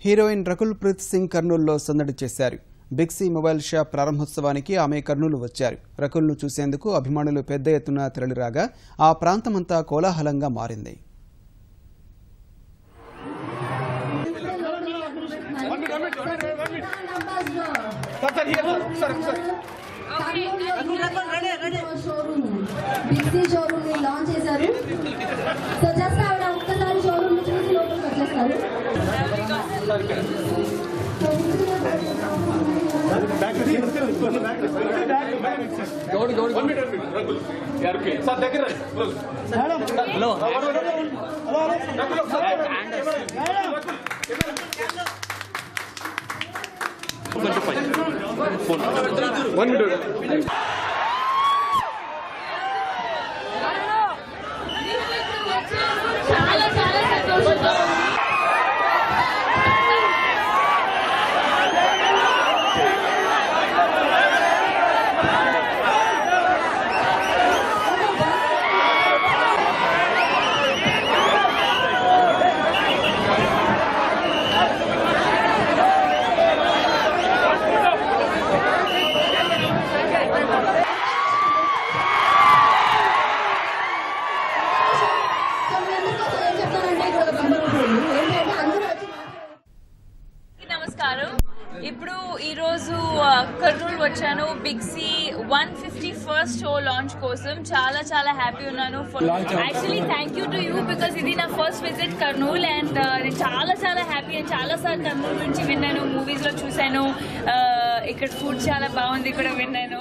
Heroine Rakul Preet Singh కర్నూలులో సందడి చేశారు. బిగ్సీ మొబైల్ షాప్ ప్రారంభోత్సవానికి ఆమె కర్నూలు వచ్చారు. రకుల్ను చూసేందుకు అభిమానులు పెద్ద ఎత్తున తరలిరాగా ఆ ప్రాంతమంతా కోలాహలంగా మారింది. బిగ్సీ షోరూమ్ ని లాంచ్ చేశారు. సో జస్ట్ ఆవిడ ఒక్కసారి షోరూమ్ ని చూసి లోపలికి వచ్చేస్తారు. చాలా చాలా సంతోషంగా ఇప్పుడు ఈ రోజు కర్నూలు వచ్చాను బిగ్సీ 151st షో లాంచ్ కోసం. చాలా చాలా హ్యాపీ ఉన్నాను. Actually thank you to you because ఇది నా ఫస్ట్ విజిట్ కర్నూలు అండ్ నేను చాలా చాలా హ్యాపీ అండ్ చాలా సార్లు కర్నూలు నుంచి విన్నాను, మూవీస్ లో చూశాను. ఇక్కడ ఫుడ్ చాలా బాగుంది కూడా విన్నాను.